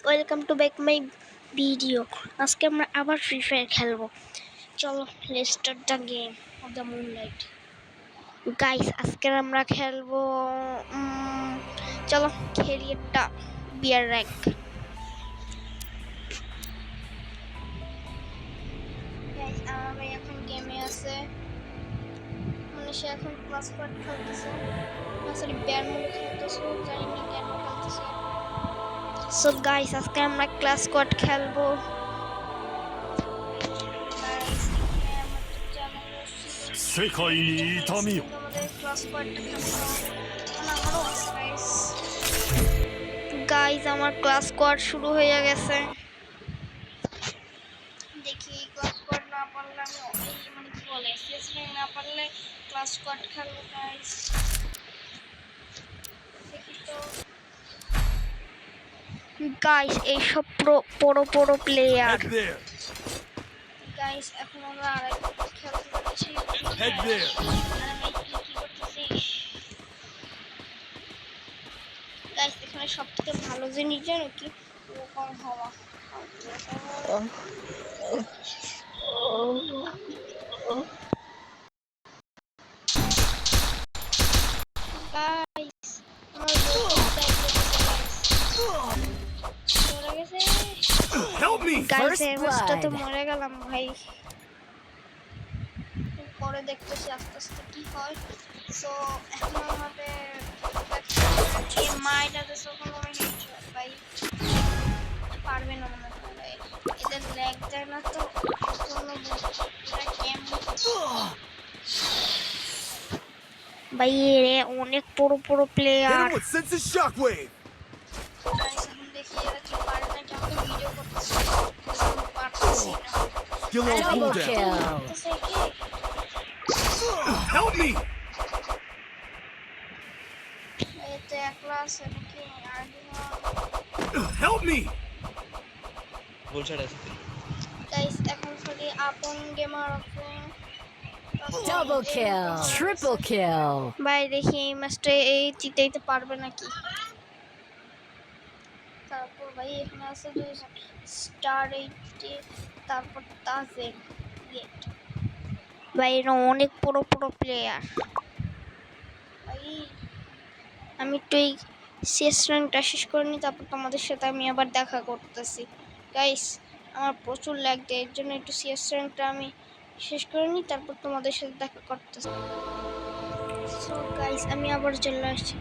Welcome to back my video. আজকে আমরা আবার ফ্রি ফায়ার খেলবো। চলো let's start the game of the moonlight. Guys আজকে আমরা খেলবো চলো খেলি একটা বিয়ার র্যাঙ্ক। গাইস আমার ভাই এখন গেমে আছে, মানে সে এখন ক্লাস পার্ট খেলতেছে, সরি বিয়ার মোডে খেলতেছে, জানি না কেন খেলতেছে। সো গাইস আজকে আমরা ক্লাস স্কোয়াড খেলবো।世界に痛みを গাইস আমার ক্লাস স্কোয়াড শুরু হয়ে গেছে। দেখি ক্লাস স্কোয়াড না পারলে আমি মানে কি বলে সিএসকে না পারলে ক্লাস স্কোয়াড খেলবো গাইস। দেখি তো গাইস এই সব বড় প্লেয়ার। গাইস এখন আমরা আরেকটা খেলতে যাচ্ছি। গাইস এখানে সবথেকে ভালো জিনিস জানো কি, ওপেন হওয়া। গাইস আমার মরে গেছে। গাইস এই ম্যাচটা তো মরে গেলাম ভাই, পরে দেখতেছি আস্তে আস্তে কি হয়। সো এখন আমাদের যে মাইটা দেশে ওখানে আমি হেডশট ভাই পারবে না মনে হয় ভাই, এদের ল্যাগ যায় না তো কোনো এটা কেমন ভাই রে অনেক বড় প্লেয়ার। এখন দেখি এরা কি পারে না, কি আমাকে ভিডিও করতেছে পারতেছি না। Double kill. Help me. এতে একলা আছে নাকি আর Help me. বুলশট আছে গাইস এখন খালি আপন গেমার আছে। Double kill, triple kill. ভাই দেখি এই ম্যাচটা এই জিতাইতে পারবে নাকি। তারপর ভাই এখানে আছে দুইজন স্টার 80, তারপর তাজেন গেট। ভাই এরা অনেক বড় প্লেয়ার। ভাই আমি একটু এই শেষ র্যাঙ্কটা শেষ করে নিই, তারপর তোমাদের সাথে আমি আবার দেখা করতেছি। গাইস আমার প্রচুর ল্যাগ দেয়, এর জন্য একটু শেষ র্যাঙ্কটা আমি শেষ করে নিই, তারপর তোমাদের সাথে দেখা করতেছি। সো গাইস আমি আবার চলে আসছি।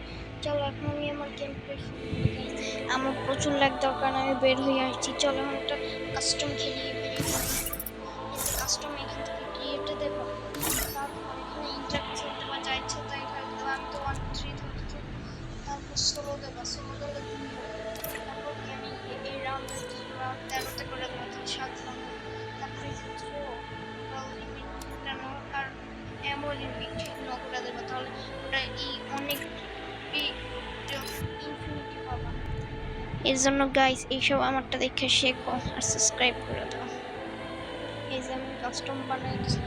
চলো এখন আমি আমার গেম প্লে আমার প্রচুর ল্যাগ দরকার, আমি বের হয়ে আসছি। চলো এখন একটা কাস্টম খেলিয়ে কাস্টম এখান থেকে ক্রিয়েটে দেবো, তারপর এখানে ইন্টারভিউ দেবো, যা ইচ্ছা তাই খেলতে দেবো। আমি তো 1-3 ধরছি, তারপর সোলো দেবো, সোলো দিলে তারপর আমি এই রাউন্ড 13তে করে দেবো, 7 রাউন্ড। তারপরে লিমিটটা আর এমন লিমিট করে দেবো, তাহলে ওটা অনেক ইনফিনিটি পাবা। এর জন্য গাইস এইসব আমারটা দেখে শেখো আর সাবস্ক্রাইব করে দাও। এই যে আমি কাস্টম বানাইছি,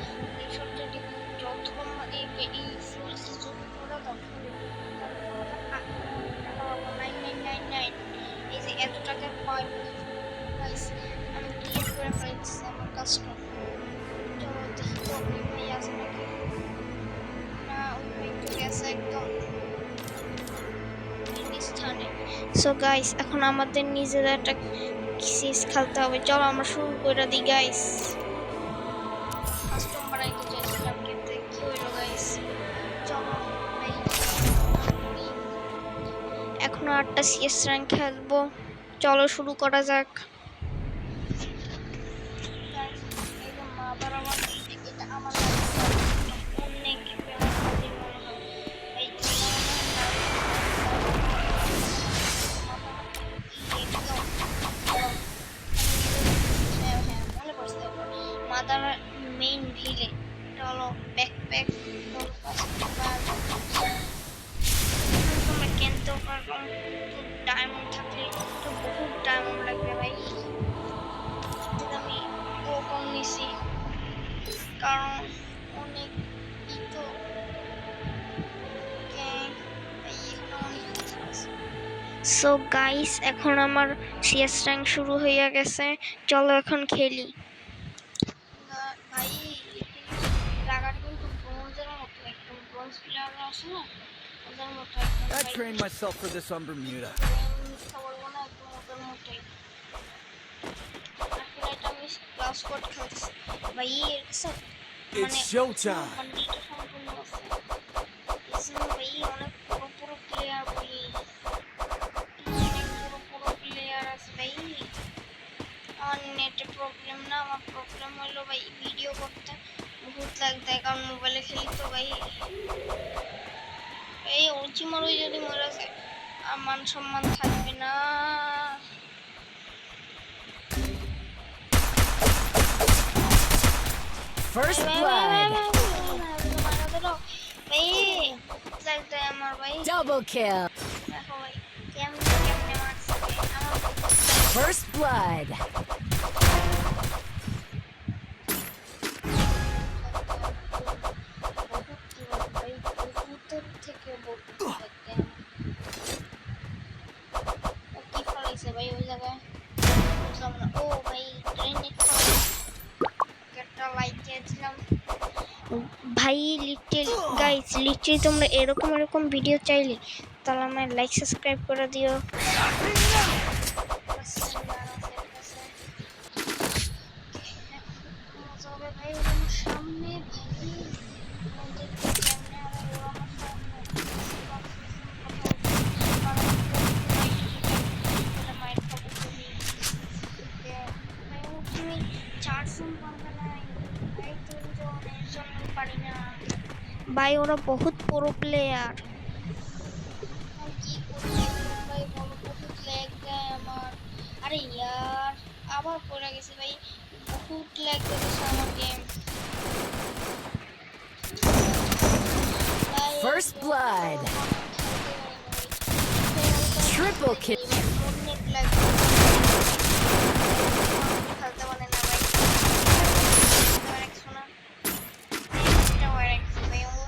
এইসব যদি প্রথম এই ফুল সিজন করে দাও 9999, এই যে এত টাকা পাই গাইস আমি ক্লিয়ার করে ফেলেছি আমার কাস্টম। চলো দেখি তো ওই ভাই আছে নাকি না, ওই ভাই তো গেছে একদম স্থানে। সো গাইস এখন আমাদের নিজেদের একটা সিজ খেলতে হবে। চলো আমরা শুরু করে দিই গাইস। কাস্টম বানাইতে চাইছিলাম কিন্তু কি হইলো গাইস। চলো ভাই এখন 8টা সিএস র্যাঙ্ক খেলবো, চলো শুরু করা যাক। মাদার মেইন ভিলে এটা হলো ব্যাকপ্যাক, তোমরা কিনতেও পারবো। ডায়মন্ড থাকলে তো বহুত ডায়মন্ড লাগবে ভাই, আমি ওপেন নিছি কারণ অনেক তো সো গাইস এখন আমার সিএস র্যাঙ্ক শুরু হয়ে গেছে, চলো এখন খেলি। ভাই লাগার কিন্তু ব্রোঞ্জের মতো একদম ব্রোঞ্জ প্লেয়ার আসে না ওদের মতো একদম I trained myself for this on Bermuda. বলবো না একদম ওদের মতোই। এখন এটা আমি ক্লাস কোড খেলছি ভাই এর কাছে It's showtime. বান্ডিলটা সম্পূর্ণ আছে এজন্য ভাই অনেক পুরো পুরো প্লেয়ার বলি পুরো প্লেয়ার আছে ভাই। আমার নেটে প্রবলেম না, আমার প্রবলেম হলো ভাই ভিডিও করতে বহুত লাগবে কারণ মোবাইলে খেলি তো ভাই। এই ওচিমারুই যদি মরে যায় আর মান সম্মান থাকবে না। First blood. ভাই লাগবে আমার ভাই। Double kill. দেখো ভাই কেমনে মারছে আমার First blood. থেকে কি ফলাইছে ভাই ওই জায়গায় বুঝলাম না। ও ভাই গ্রেনেড একটা লাইক দিয়েছিলাম ভাই। লিটল গাইস লিটল তোমরা এরকম ভিডিও চাইলে তাহলে আমার লাইক সাবস্ক্রাইব করে দিও। ভাই আমার সামনে ভাই ওরা বহুত পুরো প্লেয়ার। আরে ইয়ার আবার পড়ে গেছে ভাই, বহুত ল্যাগ দিচ্ছে আমার game. First blood. Triple kill. অনেক ল্যাগ খেলতে পারে না ভাই।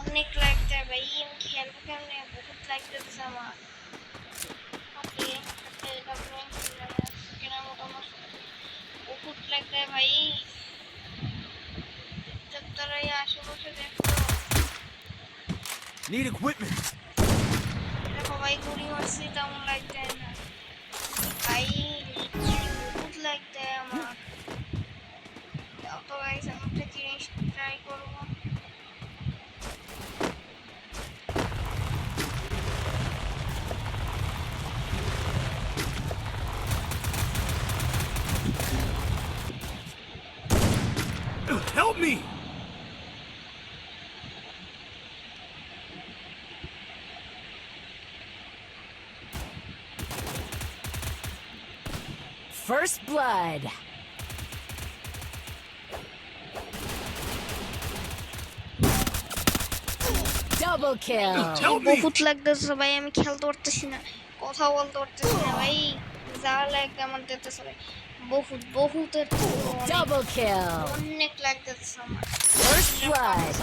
অনেক ল্যাগ দেয় ভাই, আমি খেলবো কেমনে বহুত ল্যাগ দিচ্ছে আমার। বহুত ল্যাগ দেয় ভাই, তারাই আশেপাশে দেখো। Need equipment. দেখো ভাই গুড়ি মারছি তেমন লাগ দেয় না ভাই, বহুত লাগ দেয় আমার। তো গাইস আমি একটা জিনিস ট্রাই করবো। Help me! First blood. Double kill. Help me! বহুত লাগতেছে ভাই, আমি খেলতে পারতেছি না, কথা বলতে পারতেছি না ভাই, যা লাগ আমার দিতেছে ভাই বহুতের Double kill. অনেক লাগতেছে আমার। First blood.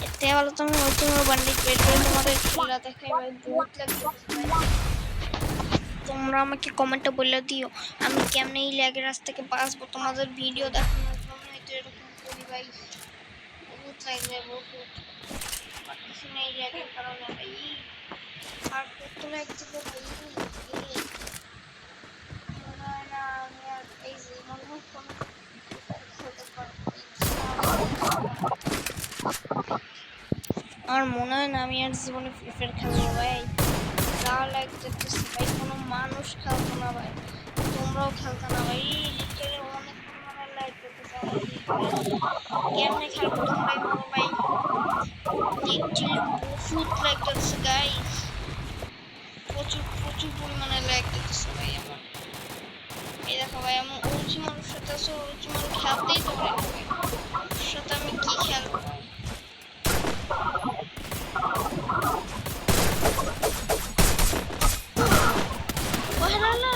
এতে ভালো তুমি নতুন বান্ডিল বের করে তোমাদের খেলা দেখাই ভাই, বহুত লাগতেছে ভাই। তোমরা আমাকে কমেন্টে বলে দিও আমি কেমনে এই ল্যাগের রাস্তা থেকে বাঁচবো, তোমাদের ভিডিও দেখানোর জন্য তো এরকম করি ভাই। বহুত লাগবে বহুত পারতেছি না এই ল্যাগের কারণে ভাই। আর কত ল্যাগ দিবে ভাই, মনে হয় না আমি আর এই জীবনে কোনো খেলতে পারবো। আমার মনে হয় না আমি আর জীবনে ফ্রি ফায়ার খেলবো ভাই, যা লাইক দেখতেছি ভাই। কোনো মানুষ খেলতো না ভাই, তোমরাও খেলতো না ভাই। লিটারে অনেক পরিমাণে লাইক দেখতেছে কেমনে খেলবো তোমরাই বলো ভাই। লিটারে বহুত লাইক দেখতেছে গাইস, প্রচুর পরিমাণে লাইক দেখতেছে ভাই আমার। এই দেখো ভাই আমি উঁচু মানুষের সাথে আছে, উঁচু মানুষ খেলতেই তো পারি না ভাই, ওর সাথে আমি কি খেলবো।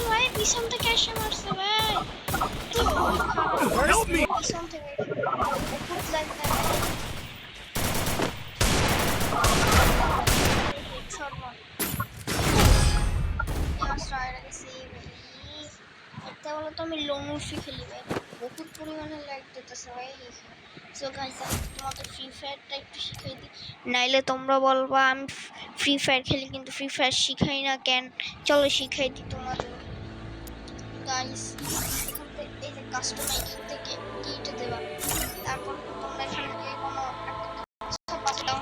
ভাই পিছন থেকে এসে মারছে ভাই, Help me! পিছন থেকে বহুত লাগবে ভাই। এক্সট্রা হয়ে গেছে ভাই। এটা বলো তো আমি লোনুফি খেলি ভাই, বহুত পরিমাণে লাইক দিতেছে ভাই। সো গাইস আমি তোমাদের ফ্রি ফায়ারটা একটু শিখিয়ে দিই, নাইলে তোমরা বলবা আমি ফ্রি ফায়ার খেলি কিন্তু ফ্রি ফায়ার শিখাই না কেন। চলো শিখাই দিই তোমাদের গাইস। এখান থেকে এই যে কাস্টমার এখান থেকে কিটা দেবা, তারপর তোমরা এখান থেকে কোনো একটা বাঁচাও,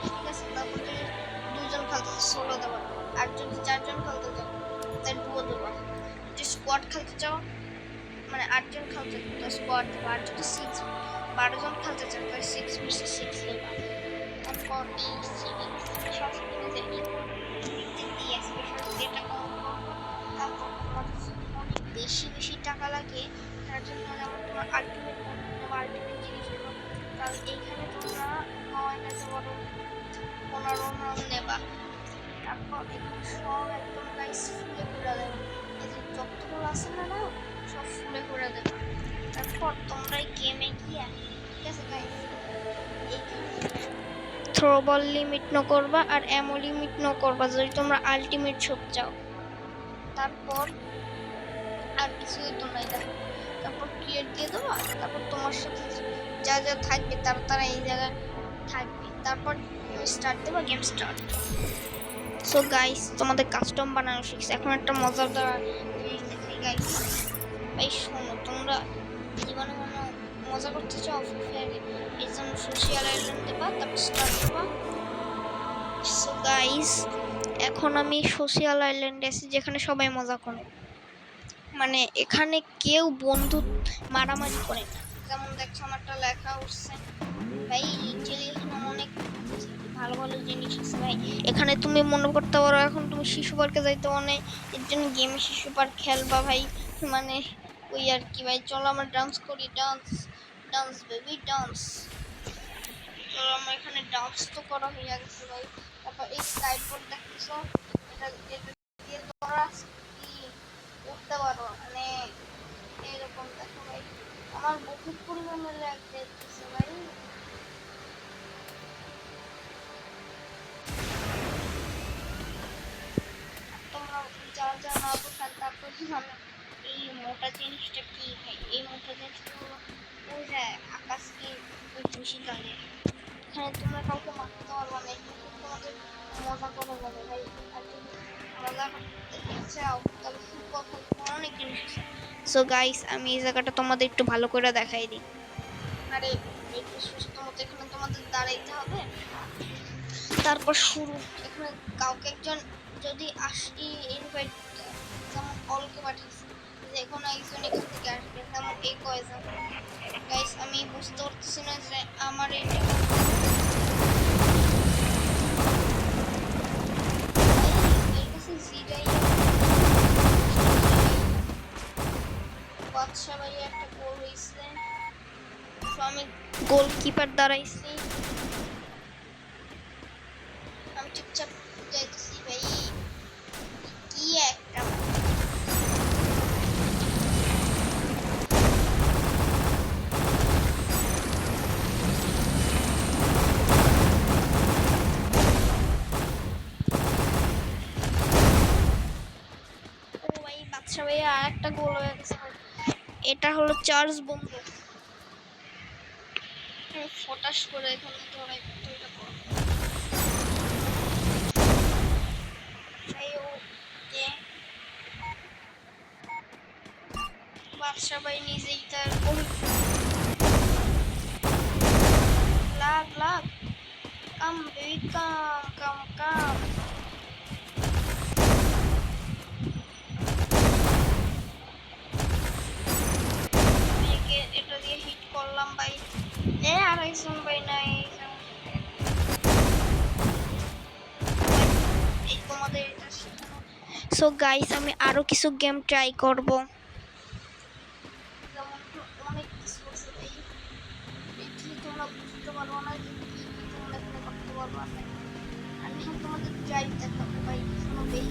ঠিক আছে। তারপর যদি দুজন খেলতে ষোলো দেবা, আর যদি চারজন খেলতে চাও তাহলে ডুও দেবা। যদি স্কোয়াড খেলতে চাও মানে 8 জন খেলতে চাও স্কোয়াড দেবা, আর যদি 12 জন খেলতে চাও তাহলে 6 vs 6 দেবা। তারপর এই স্পেশাল সেটিংসে এই স্পেশাল যেটা করবো, তারপর তোমাদের অনেক বেশি বেশি টাকা লাগে তার জন্য যেমন তোমার আলটিমেট জিনিসগুলো, তাহলে এইখানে তোমরা হয় না যে বড় 15 রাউন্ড নেবা। তারপর এখানে সব একদম গাইস ফুলে করে দেবা, এই যে যতগুলো আছে না না সব ফুলে করে দেবা। তারপর তোমরা এই গেমে গিয়ে ঠিক আছে গাইস এইখানে থ্রো বল লিমিট নো করবা আর এমও লিমিট নো করবা যদি তোমরা আলটিমেট শপ চাও। তারপর আর কিছু তো নাই দেখো, তারপর ক্রিয়েট দিয়ে দেবো, তারপর তোমার সাথে যা যা থাকবে তারা এই জায়গায় থাকবে। তারপর স্টার্ট দেবো, গেম স্টার্ট। সো গাইস তোমাদের কাস্টম বানানো শিখছে, এখন একটা মজাদার জিনিস দেখাই গাইস। ভাই শোনো, তোমরা জীবনে কোনো মজা করতে চাও ফ্রি ফায়ারে, এই জন্য সোশ্যাল আইল্যান্ড দেবা, তারপর স্টার্ট দেবা। সো গাইস এখন আমি সোশ্যাল আইল্যান্ডে আছি যেখানে সবাই মজা করে, মানে এখানে কেউ বন্ধু মারামারি করে না। যেমন দেখছো আমারটা লেখা উঠছে ভাই, লিটারালি এখানে অনেক ভালো ভালো জিনিস আছে ভাই। এখানে তুমি মনে করতে পারো এখন তুমি শিশু পার্কে যাইতে অনেক, এর জন্য গেমে শিশু পার্ক খেলবা ভাই, মানে ওই আর কি ভাই। চলো আমরা ডান্স করি, ডান্স ডান্স বেবি ডান্স। চলো আমরা এখানে ডান্স তো করা হয়ে গেছে ভাই। তারপর এই স্কাইবোর্ড দেখতেছো, এটা দিয়ে তোমরা উঠতে পারো, মানে এরকম দেখো ভাই। আমার বহুত পরিমাণে ল্যাগ দেখতেছে ভাই। তোমরা যা যা না বোঝান তারপর মানে এই মোটা জিনিসটা কি ভাই, এই মোটা জিনিসটা হলো ওই যে আকাশকে ওই খুশি কালে এখানে তোমরা কাউকে মারতে পারবো না, কিন্তু তোমাদের মজা করে যাবে ভাই। আর যদি মজা করতে চাও তাহলে ফুটবল খেলতে অনেক জিনিস আছে। সো গাইস আমি এই জায়গাটা তোমাদের একটু ভালো করে দেখাই দিই। আরে একটু সুস্থ মতো এখানে তোমাদের দাঁড়াইতে হবে, তারপর শুরু। এখানে কাউকে একজন যদি আসি ইনভাইট, যেমন অলকে পাঠিয়েছি যে কোনো একজন এখান থেকে আসবে, যেমন এই কয়জন। গাইস আমি বুঝতে পারতেছি না যে আমার এটা বাদশা ভাই একটা গোল হয়েছে, আমি গোলকিপার দাঁড়াইছি, আমি চুপচাপ যাইতেছি ভাই। কি একটা ভাই, বাদশা ভাই আর একটা গোল হয়ে গেছে। এটা হলো চার্জ বন্ধু, ফটাস করে এখানে ধরাই তৈরি করো ভাই। ওকে বাদশা ভাই নিজেই তার লাগ লাগ কাম বেবি কাম কাম কাম। এটা দিয়ে হিট করলাম ভাই, আড়াইজন ভাই নাই এই তোমাদের এটা শেখানো। সো গাইস আমি আরো কিছু গেম ট্রাই করব, যেমন অনেক কিছু আছে ভাই, দেখলে তোমরা বুঝতে পারবো না যে কি কি তোমরা এখানে করতে পারবো না। আমি এখন তোমাদের ট্রাই দেখাবো ভাই, শোনো ভাই।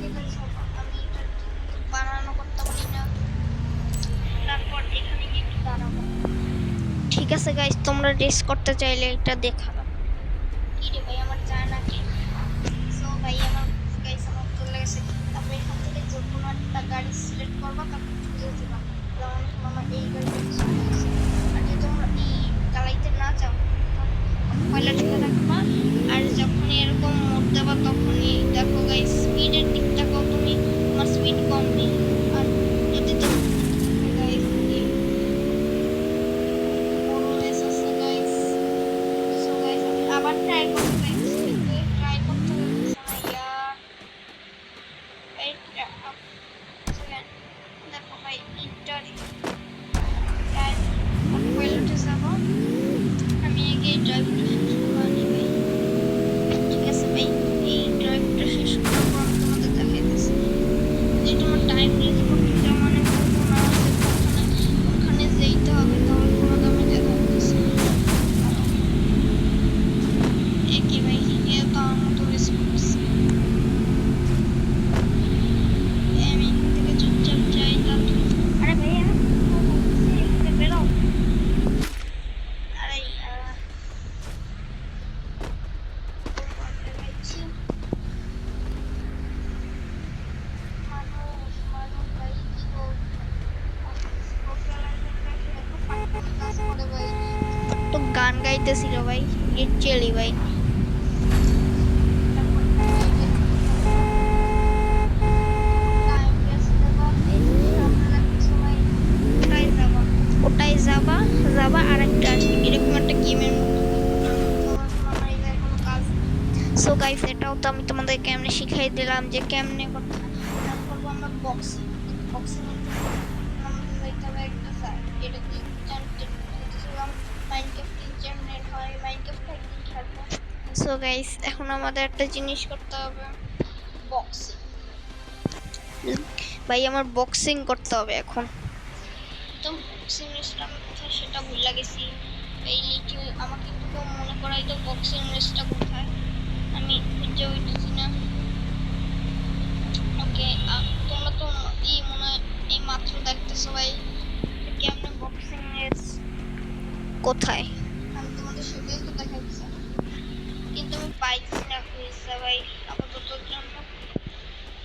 এটা আমি এটা বানানো করতে পারি না, তারপর এখানে গিয়ে একটু দাঁড়াবো। ঠিক আছে গাইস তোমরা রেস করতে চাইলে এটা দেখাবো। কি রে ভাই আমার জানা কি? সো ভাই আমার গাইস আমার তো লেগেছে। যাবা তারপর চলে যাবা। যেমন আমার এই গাড়িটা চলে গেছে। আর যদি তোমরা এই চালাইতে না চাও পয়লা ঠেলে রাখবা। আর যখনই এরকম মোড় দেবা তখনই দেখো গাইস স্পিডের দিকটাকেও তুমি তোমার স্পিড কম নেই। আর যদি তো গাইস বড় রেস আছে গাইস। সো গাইস আমি আবার ট্রাই করতে চাইছি কিন্তু ট্রাই করতে পারছি না ইয়ার। এইটা দেখো ভাই ইন্টারি পাইলটে যাব। আমি আগে ড্রাইভটা শেষ করে নিই ভাই। ঠিক আছে ভাই, এই ড্রাইভটা শেষ করার পর আমি তোমাদের দেখাইতেছি। যে তোমার টাইম রিলিজ করতে মানে বলবো না যে ওখানে যেতে হবে, তাহলে তোমাদের আমি দেখাইতেছি। একে ভাই এ তো আমার মতো রেস করছে। আমি এখান থেকে চুপচাপ যাই। তারপর আরে ভাই আমি বলতেছি এখানে বেরো। আরে তো গান গাইতেছিল ভাই লিটারালি ভাই। ওটাই যাবা যাবা আর একটা আসবে এরকম একটা গেমের মতো। সো গাইস এটাও তো আমি তোমাদের কেমনে শিখাই দিলাম যে কেমনে করতে হয়। এখন করবো আমরা বক্সিং। বক্সিং আমাদের যাইতে হবে একটা সাইড। এটা কি জানতেছিলাম মাইনক্রাফট ইন্টারনেট হয়, মাইনক্রাফট একদিন খেলবো। সো গাইস এখন আমাদের একটা জিনিস করতে হবে, বক্সিং। ভাই আমার বক্সিং করতে হবে এখন। তো বক্সিং রেসটা আমি কোথায় সেটা ভুলে গেছি। এই লিটল আমাকে একটু মনে করাই তো বক্সিং রেসটা কোথায়, আমি খুঁজে উঠেছি না। ওকে তোমরা তো এই মনে হয় এই মাত্র দেখতেছো ভাই কেমন বক্সিং রেস কোথায়। আমি তোমাদের সেটাই তো দেখাচ্ছি কিন্তু আমি পাইছি না খুঁজছে ভাই আপাতত জন্য।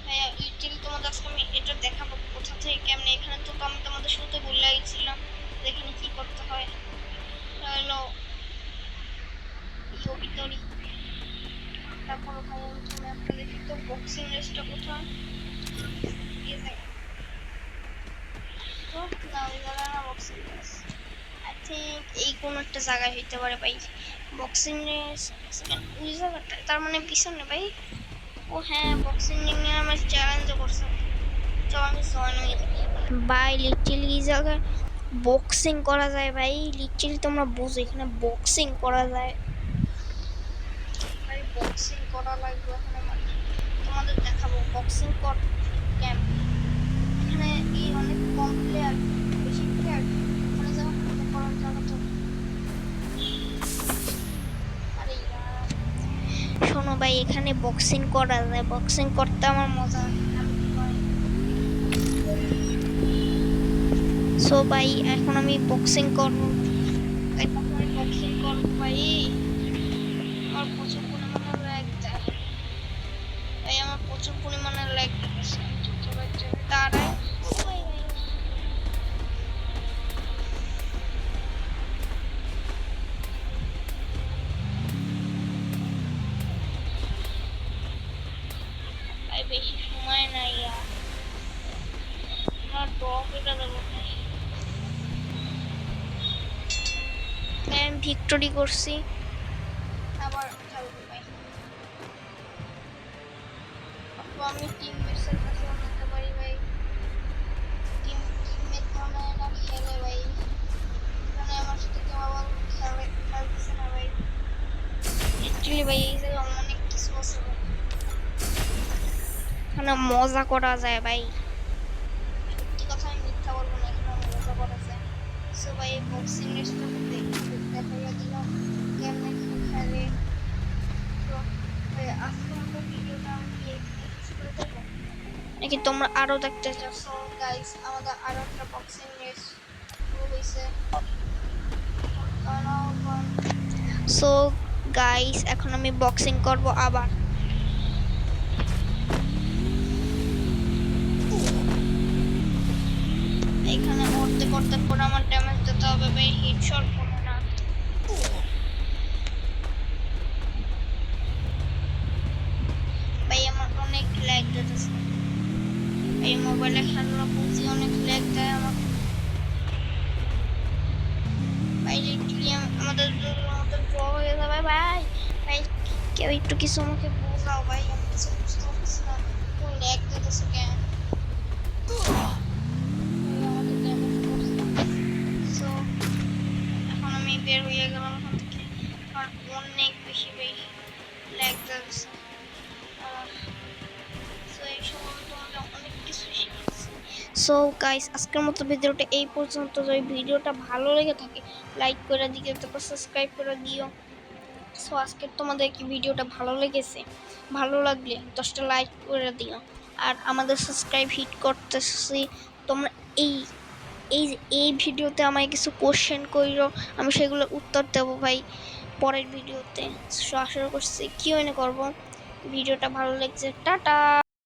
ভাইয়া লিটল তোমাদের আজকে আমি এটা দেখাবো কোথা থেকে কেমনে। এখানে তো আমি তোমাদের শুরুতে বলে গেছিলাম যে এখানে কি করতে হয়। হলো ভিতরি তারপর ওখানে তুমি একটা দেখি তো বক্সিং রেসটা কোথায়। তো না ওই জায়গায় না বক্সিং রেস আই থিঙ্ক এই কোনো একটা জায়গায় হইতে পারে ভাই বক্সিং রেস। ওই জায়গাটা তার মানে পিছনে ভাই। ও হ্যাঁ বক্সিং নিয়ে আমার চ্যালেঞ্জও করছে। তো আমি জয়েন হয়ে যাই ভাই। লিটারালি এই জায়গায় বক্সিং করা যায় ভাই। লিটারালি তোমরা বুঝো এখানে বক্সিং করা যায় ভাই। বক্সিং করা লাগবে ওখানে মানে তোমাদের দেখাবো বক্সিং কর ক্যাম্প। এখানে এই অনেক কম প্লেয়ার বেশি প্লেয়ার ওখানে যাওয়া করার জায়গা তো। আরে শোনো ভাই এখানে বক্সিং করা যায়, বক্সিং করতে আমার মজা লাগে। সো ভাই এখন আমি বক্সিং করবো। বক্সিং করবো ভাই। আমার প্রচুর পরিমাণে ল্যাগ দেয় ভাই, আমার প্রচুর পরিমাণে ল্যাগ দিচ্ছে। দাঁড়াই ভাই বেশি সময় নাই। আমার ডগ এটা দেবো ভাই। আমি ভিক্টোরি করছি আবার খেলবো ভাই। আমি টিমমেটসের কাছে নিতে পারি ভাই। টিমমেট মনে হয় না খেলে ভাই। এখানে আমার সাথে কেউ আবার খেলতেছে না ভাই। অ্যাকচুয়ালি ভাই এই জায়গায় অনেক কিছু আছে ভাই, এখানে মজা করা যায় ভাই। সত্যি কথা আমি মিথ্যা বলবো না, এখানে মজা করা যায়। সো ভাই এই বক্সিং রেসটা দেখাইয়া দিলাম কেমনে খেলে। তো ভাই আজকের মতো ভিডিওটা আমি এখানে করে দেবো নাকি তোমরা আরও দেখতে চাও। সো গাইস আমাদের আরও একটা বক্সিং রেস শুরু হয়েছে। সো গাইস এখন আমি বক্সিং করব আবার। তারপর আমার ড্যামেজ দিতে হবে ভাই, হেডশট পড়ে না। ভাই আমার অনেক ল্যাগ দিতেছে, এই মোবাইলে খেলা বুঝি অনেক ল্যাগ দেয় আমার ভাই। লিটারালি আমাদের ড্র হয়ে যাবে ভাই। ভাই কেউ একটু কিছু আমাকে বোঝাও ভাই, আমি কিছু বুঝতে পারছি না, কোন ল্যাগ দিতেছে কেন। সো এখন আমি বের হয়ে গেলাম এখান থেকে, কারণ অনেক বেশি ল্যাগ দিতেছে। সো এই সময় তোমাদের অনেক কিছু শিখেছি। সো গাইস আজকের মতো ভিডিওটা এই পর্যন্ত। যদি ভিডিওটা ভালো লেগে থাকে লাইক করে দিও, তারপর সাবস্ক্রাইব করে দিও। সো আজকের তোমাদের কি ভিডিওটা ভালো লেগেছে? ভালো লাগলে 10টা লাইক করে দিও। আর আমাদের সাবস্ক্রাইব হিট করতেছি তোমরা। এই এই এই ভিডিওতে আমায় কিছু কোশ্চেন কইরো, আমি সেগুলোর উত্তর দেবো ভাই পরের ভিডিওতে। সো আশা করছি Q&A করবো। ভিডিওটা ভালো লেগেছে, টাটা।